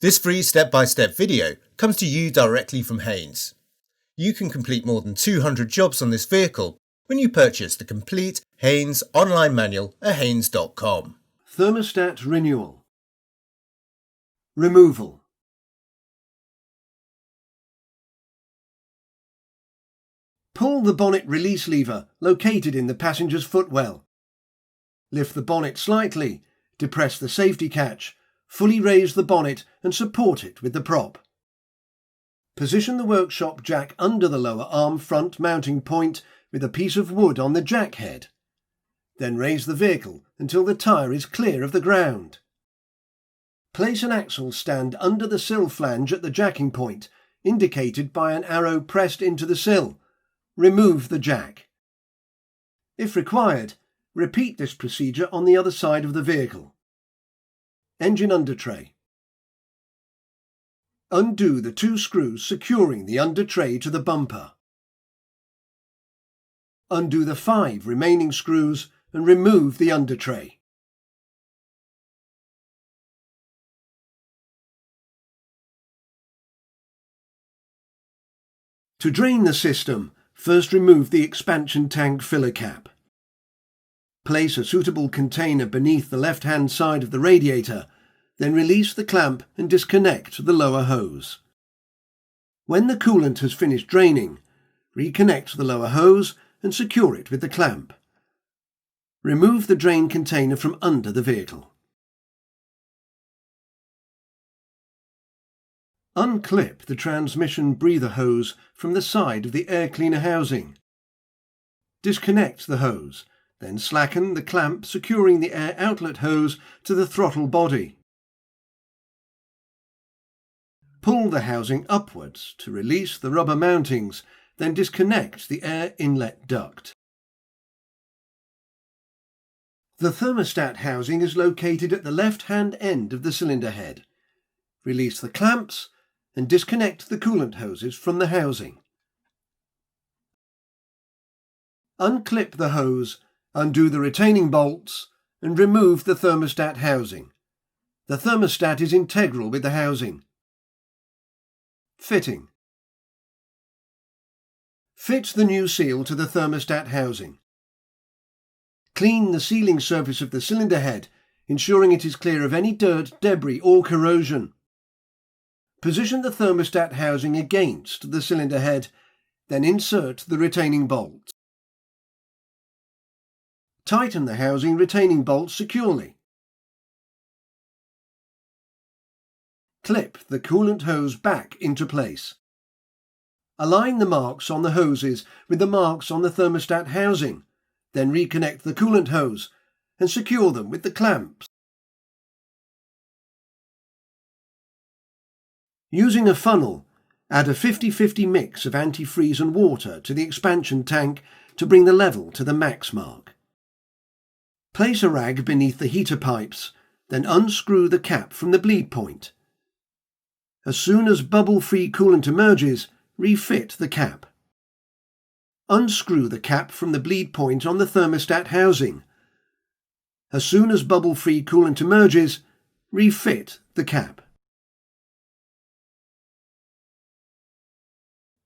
This free step-by-step video comes to you directly from Haynes. You can complete more than 200 jobs on this vehicle when you purchase the complete Haynes online manual at haynes.com. Thermostat Renewal. Removal. Pull the bonnet release lever located in the passenger's footwell. Lift the bonnet slightly, depress the safety catch, fully raise the bonnet and support it with the prop. Position the workshop jack under the lower arm front mounting point with a piece of wood on the jack head. Then raise the vehicle until the tyre is clear of the ground. Place an axle stand under the sill flange at the jacking point, indicated by an arrow pressed into the sill. Remove the jack. If required, repeat this procedure on the other side of the vehicle. Engine under tray. Undo the 2 screws securing the under tray to the bumper. Undo the 5 remaining screws and remove the under tray. To drain the system, first remove the expansion tank filler cap. Place a suitable container beneath the left-hand side of the radiator, then release the clamp and disconnect the lower hose. When the coolant has finished draining, reconnect the lower hose and secure it with the clamp. Remove the drain container from under the vehicle. Unclip the transmission breather hose from the side of the air cleaner housing. Disconnect the hose, then slacken the clamp securing the air outlet hose to the throttle body. Pull the housing upwards to release the rubber mountings, then disconnect the air inlet duct. The thermostat housing is located at the left-hand end of the cylinder head. Release the clamps and disconnect the coolant hoses from the housing. Unclip the hose, undo the retaining bolts and remove the thermostat housing. The thermostat is integral with the housing. Fitting. Fit the new seal to the thermostat housing. Clean the sealing surface of the cylinder head, ensuring it is clear of any dirt, debris or corrosion. Position the thermostat housing against the cylinder head, then insert the retaining bolts. Tighten the housing retaining bolts securely. Clip the coolant hose back into place. Align the marks on the hoses with the marks on the thermostat housing, then reconnect the coolant hose and secure them with the clamps. Using a funnel, add a 50-50 mix of antifreeze and water to the expansion tank to bring the level to the max mark. Place a rag beneath the heater pipes, then unscrew the cap from the bleed point. As soon as bubble-free coolant emerges, refit the cap. Unscrew the cap from the bleed point on the thermostat housing. As soon as bubble-free coolant emerges, refit the cap.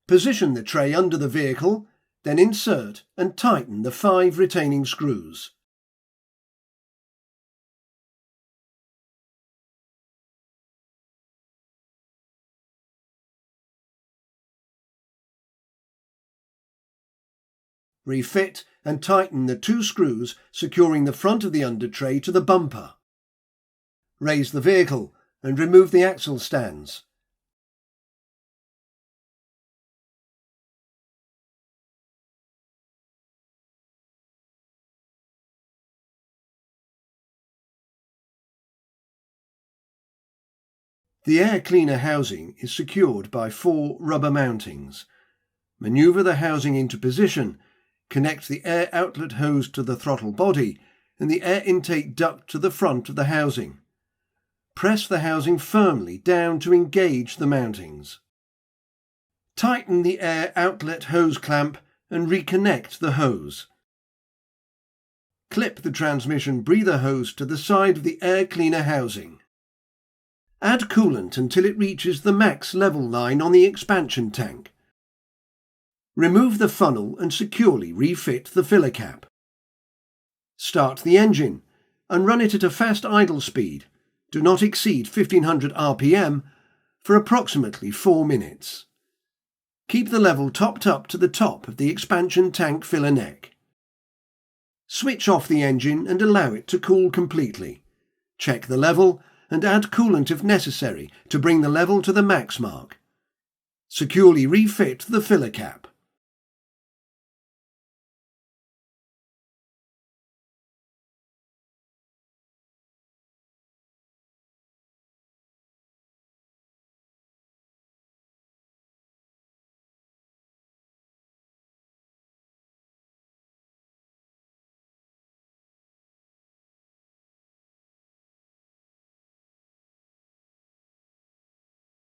Position the tray under the vehicle, then insert and tighten the 5 retaining screws. Refit and tighten the 2 screws securing the front of the under tray to the bumper. Raise the vehicle and remove the axle stands. The air cleaner housing is secured by 4 rubber mountings. Maneuver the housing into position, connect the air outlet hose to the throttle body and the air intake duct to the front of the housing. Press the housing firmly down to engage the mountings. Tighten the air outlet hose clamp and reconnect the hose. Clip the transmission breather hose to the side of the air cleaner housing. Add coolant until it reaches the max level line on the expansion tank. Remove the funnel and securely refit the filler cap. Start the engine and run it at a fast idle speed, do not exceed 1500 RPM, for approximately 4 minutes. Keep the level topped up to the top of the expansion tank filler neck. Switch off the engine and allow it to cool completely. Check the level and add coolant if necessary to bring the level to the max mark. Securely refit the filler cap.